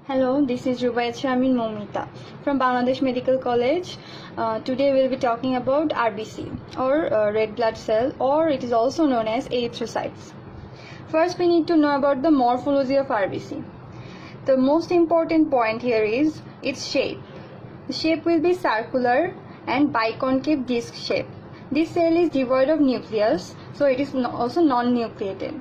Hello, this is Rubaiyat Shamin Momita from Bangladesh Medical College. Today we'll be talking about RBC or red blood cell, or it is also known as erythrocytes. First, we need to know about the morphology of RBC. The most important point here is its shape. The shape will be circular and biconcave disc shape. This cell is devoid of nucleus, so it is also non-nucleated.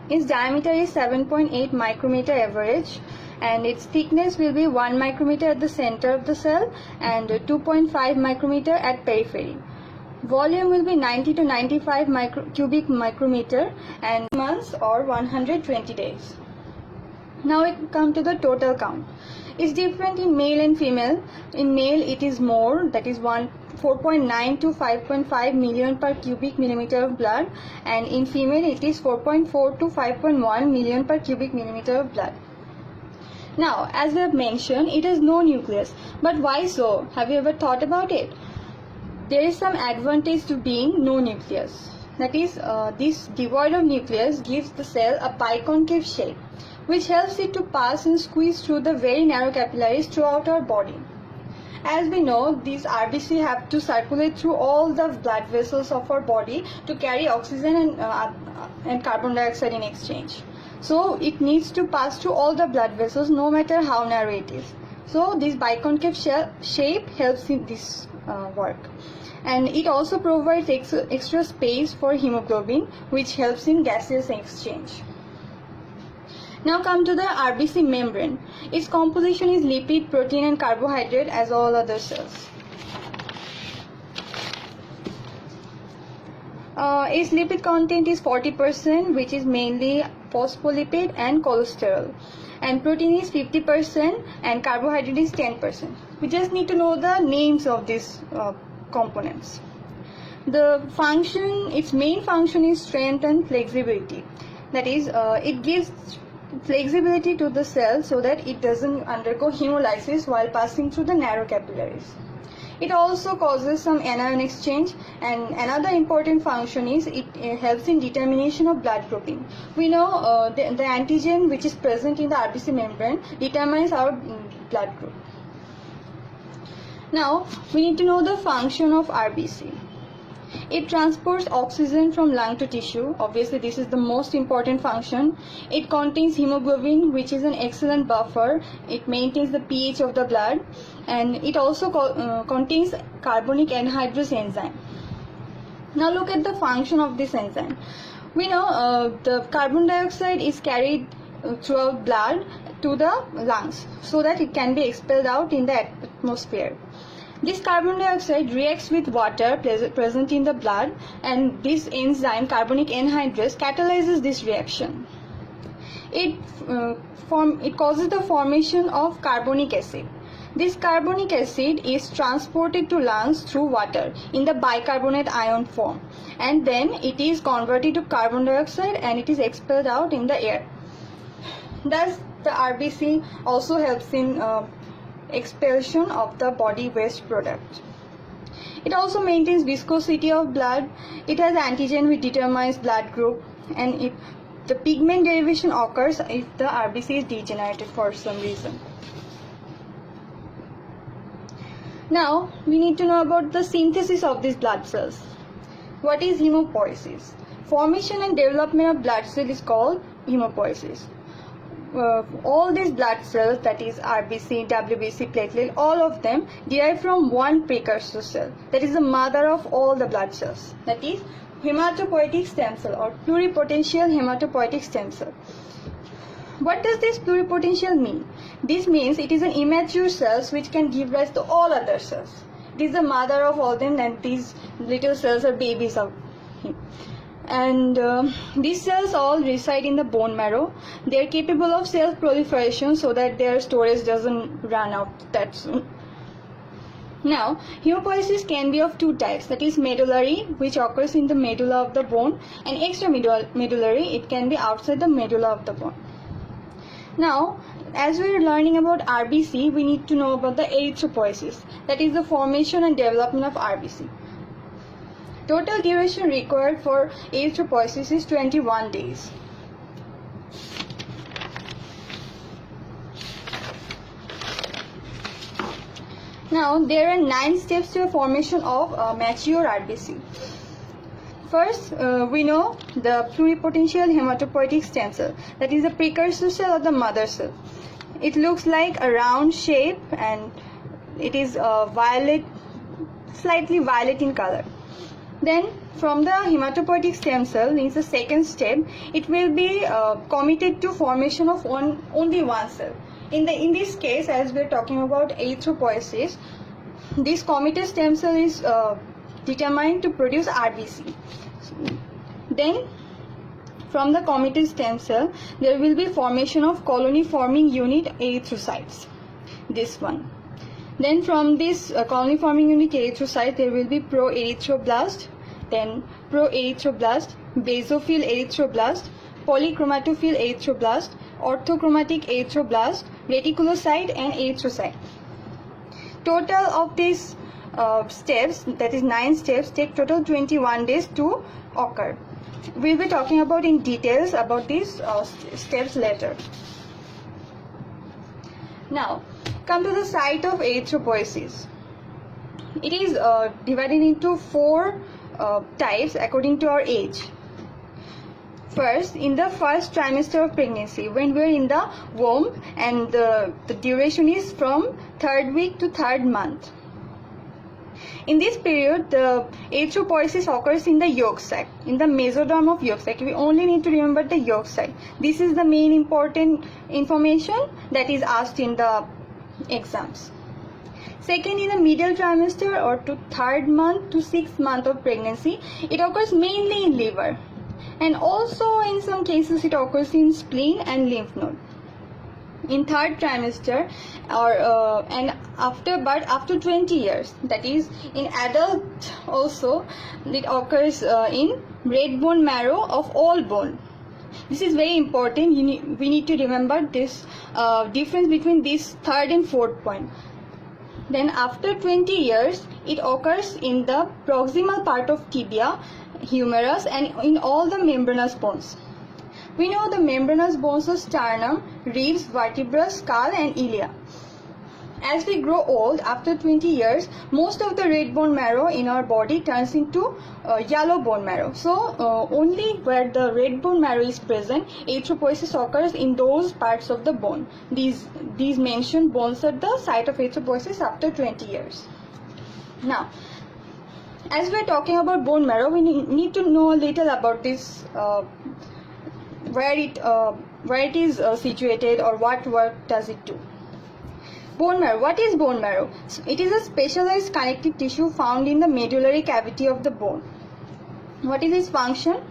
Its diameter is 7.8 micrometer average, and its thickness will be 1 micrometer at the center of the cell and 2.5 micrometer at periphery. Volume will be 90 to 95 cubic micrometer and months or 120 days. Now we come to the total count. It's different in male and female. In male it is more, that is 4.9 to 5.5 million per cubic millimeter of blood, and in female it is 4.4 to 5.1 million per cubic millimeter of blood. Now, as we have mentioned, it has no nucleus. But why so? Have you ever thought about it? There is some advantage to being no nucleus. That is, this devoid of nucleus gives the cell a biconcave shape, which helps it to pass and squeeze through the very narrow capillaries throughout our body. As we know, these RBC have to circulate through all the blood vessels of our body to carry oxygen and carbon dioxide in exchange. So it needs to pass through all the blood vessels, no matter how narrow it is. So this biconcave shape helps in this work. And it also provides extra space for hemoglobin, which helps in gaseous exchange. Now come to the RBC membrane. Its composition is lipid, protein and carbohydrate as all other cells. Its lipid content is 40%, which is mainly phospholipid and cholesterol. And protein is 50% and carbohydrate is 10%. We just need to know the names of these components. The function, its main function is strength and flexibility. That is, it gives flexibility to the cell so that it doesn't undergo hemolysis while passing through the narrow capillaries. It also causes some anion exchange, and another important function is it helps in determination of blood grouping. We know the antigen which is present in the RBC membrane determines our blood group. Now we need to know the function of RBC. It transports oxygen from lung to tissue. Obviously, this is the most important function. It contains hemoglobin, which is an excellent buffer. It maintains the pH of the blood, and it also contains carbonic anhydrase enzyme. Now look at the function of this enzyme. We know the carbon dioxide is carried throughout blood to the lungs so that it can be expelled out in the atmosphere. This carbon dioxide reacts with water present in the blood, and this enzyme, carbonic anhydrase, catalyzes this reaction. It causes the formation of carbonic acid. This carbonic acid is transported to lungs through water in the bicarbonate ion form, and then it is converted to carbon dioxide and it is expelled out in the air. Thus, the RBC also helps in expulsion of the body waste product. It also maintains viscosity of blood. It has antigen which determines blood group, and the pigment derivation occurs if the RBC is degenerated for some reason. Now we need to know about the synthesis of these blood cells. What is hemopoiesis? Formation and development of blood cell is called hemopoiesis. All these blood cells, that is RBC, WBC, platelet, all of them derive from one precursor cell, that is the mother of all the blood cells, that is hematopoietic stem cell or pluripotential hematopoietic stem cell. What does this pluripotential mean? This means it is an immature cells which can give rise to all other cells. It is the mother of all them, and these little cells are babies of him. And these cells all reside in the bone marrow. They are capable of self-proliferation so that their storage doesn't run out that soon. Now, hemopoiesis can be of two types, that is medullary, which occurs in the medulla of the bone, and extramedullary, it can be outside the medulla of the bone. Now, as we are learning about RBC, we need to know about the erythropoiesis, that is the formation and development of RBC. Total duration required for erythropoiesis is 21 days. Now, there are 9 steps to a formation of mature RBC. First, we know the pluripotential hematopoietic stem cell, that is the precursor cell of the mother cell. It looks like a round shape and it is violet, slightly violet in color. Then from the hematopoietic stem cell is the second step. It will be committed to formation of only one cell. In this case, as we are talking about erythropoiesis, this committed stem cell is determined to produce RBC. Then from the committed stem cell, there will be formation of colony forming unit erythrocytes, this one. Then from this colony forming unit erythrocyte, there will be proerythroblast, then proerythroblast, basophil erythroblast, polychromatophil erythroblast, orthochromatic erythroblast, reticulocyte and erythrocyte. Total of these steps, that is 9 steps, take total 21 days to occur. We'll be talking about in details about these steps later. Now, come to the site of erythropoiesis. It is divided into 4 types according to our age. First, in the first trimester of pregnancy, when we are in the womb, and the duration is from 3rd week to 3rd month. In this period, the erythropoiesis occurs in the yolk sac, in the mesoderm of yolk sac. We only need to remember the yolk sac. This is the main important information that is asked in the exams. Second, in the middle trimester or to 3rd month to 6th month of pregnancy, it occurs mainly in liver, and also in some cases it occurs in spleen and lymph node. In 3rd trimester and after 20 years, that is in adult also, it occurs in red bone marrow of all bone. This is very important. We need to remember this difference between this 3rd and 4th point. Then after 20 years, it occurs in the proximal part of tibia, humerus, and in all the membranous bones. We know the membranous bones of sternum, ribs, vertebra, skull and ilia. As we grow old, after 20 years, most of the red bone marrow in our body turns into yellow bone marrow. So only where the red bone marrow is present, erythropoiesis occurs in those parts of the bone. These mentioned bones are the site of erythropoiesis after 20 years. Now, as we are talking about bone marrow, we need to know a little about this, where it is situated, or what work does it do. Bone marrow. What is bone marrow? It is a specialized connective tissue found in the medullary cavity of the bone. What is its function?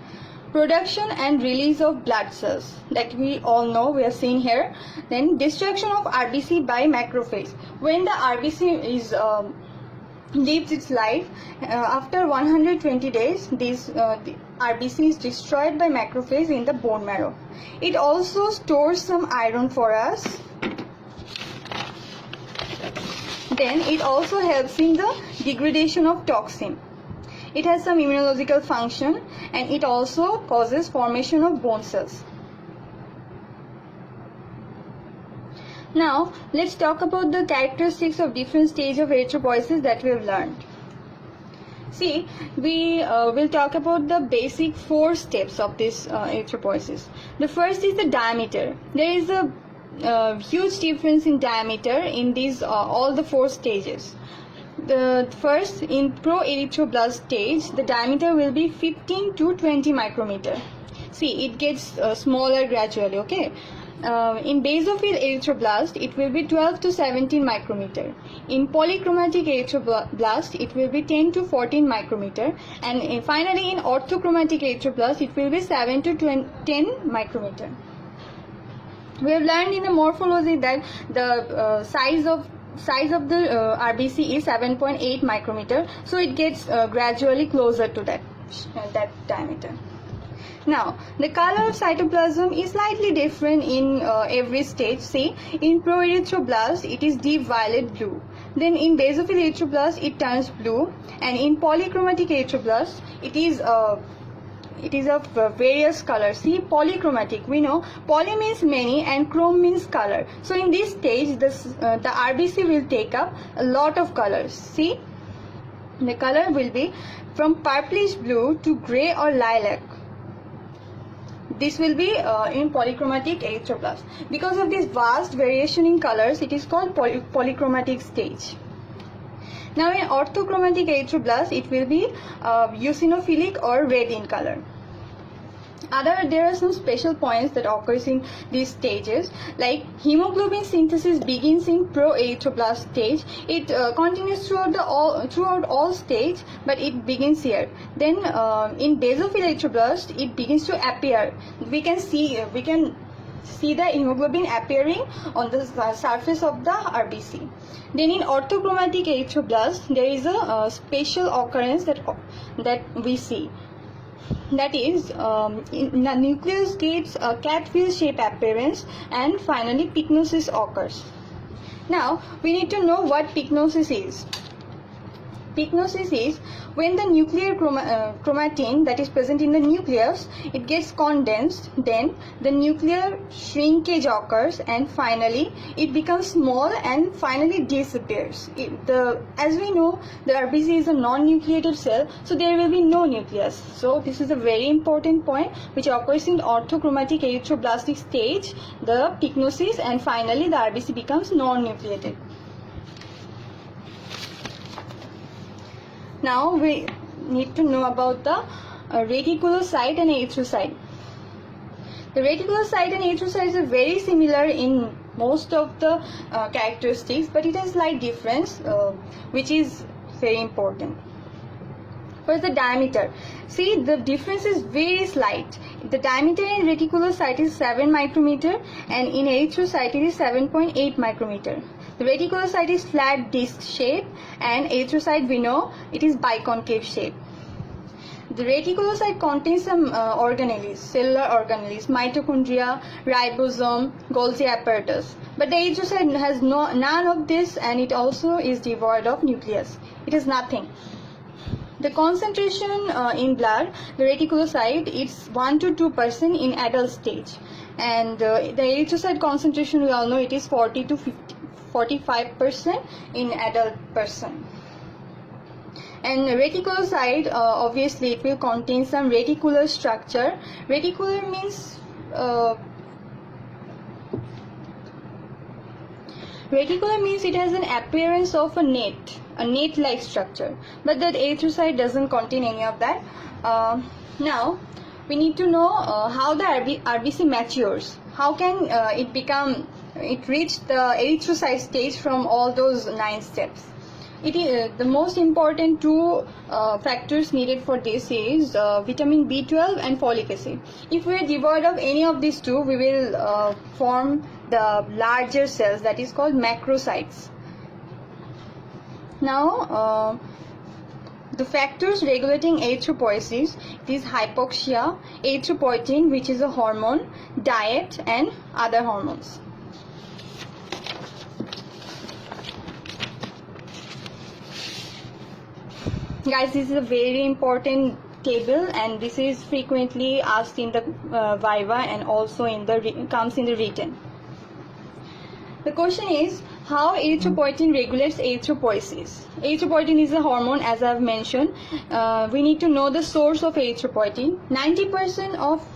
Production and release of blood cells, that we all know, we are seeing here. Then destruction of RBC by macrophage. When the RBC is lives its life, after 120 days, the RBC is destroyed by macrophage in the bone marrow. It also stores some iron for us. Then it also helps in the degradation of toxin. It has some immunological function, and it also causes formation of bone cells. Now, let's talk about the characteristics of different stages of erythropoiesis that we have learned. See, we will talk about the basic 4 steps of this erythropoiesis. The first is the diameter. There is a huge difference in diameter in these all the 4 stages. The first, in proerythroblast stage, the diameter will be 15 to 20 micrometer. See, it gets smaller gradually, okay? In basophil erythroblast, it will be 12 to 17 micrometer. In polychromatic erythroblast, it will be 10 to 14 micrometer. And finally, in orthochromatic erythroblast, it will be 7 to 10 micrometer. We have learned in the morphology that the size of the RBC is 7.8 micrometer. So it gets gradually closer to that diameter. Now, the color of cytoplasm is slightly different in every stage. See, in proerythroblast, it is deep violet blue. Then in basophil erythroblast, it turns blue. And in polychromatic erythroblast, it is it is of various colors. See, polychromatic. We know poly means many and chrome means color. So in this stage, the RBC will take up a lot of colors. See, the color will be from purplish blue to gray or lilac. This will be in polychromatic erythroblast. Because of this vast variation in colors, it is called polychromatic stage. Now in orthochromatic erythroblast, it will be eosinophilic or red in color. There are some special points that occurs in these stages, like hemoglobin synthesis begins in pro-erythroblast stage. It continues throughout all stage, but it begins here. Then in basophil erythroblast, it begins to appear. We can see the hemoglobin appearing on the surface of the RBC. Then in orthochromatic erythroblast, there is a special occurrence that we see. That is, in the nucleus gets a cat-wheel shape appearance, and finally pycnosis occurs. Now we need to know what pycnosis is. Pycnosis is when the nuclear chromatin that is present in the nucleus, it gets condensed, then the nuclear shrinkage occurs, and finally it becomes small and finally disappears. As we know, the RBC is a non-nucleated cell, so there will be no nucleus. So this is a very important point which occurs in orthochromatic erythroblastic stage, the pycnosis, and finally the RBC becomes non-nucleated. Now we need to know about the reticulocyte and erythrocyte. The reticulocyte and erythrocytes are very similar in most of the characteristics, but it has slight difference, which is very important. First, the diameter. See, the difference is very slight. The diameter in reticulocyte is 7 micrometer, and in erythrocyte it is 7.8 micrometer. The reticulocyte is flat disc shape, and erythrocyte, we know, it is biconcave shape. The reticulocyte contains some organelles, cellular organelles, mitochondria, ribosome, Golgi apparatus. But the erythrocyte has none of this, and it also is devoid of nucleus. It is nothing. The concentration in blood, the reticulocyte, it's 1 to 2% in adult stage, and the erythrocyte concentration, we all know, it is 40 to 45% in adult person. And reticulocyte, obviously it will contain some reticular structure. Reticular means it has an appearance of a net-like structure, but that erythrocyte doesn't contain any of that. Now we need to know how the RBC matures. How can it reach the erythrocyte stage from all those 9 steps? It is the most important 2 factors needed for this is vitamin B12 and folic acid. If we are devoid of any of these 2, we will form the larger cells, that is called macrocytes. Now the factors regulating erythropoiesis, it is hypoxia, erythropoietin, which is a hormone, diet, and other hormones. Guys, this is a very important table, and this is frequently asked in the viva and also comes in the written. The question is how erythropoietin regulates erythropoiesis. Erythropoietin is a hormone, as I have mentioned. We need to know the source of erythropoietin. 90% of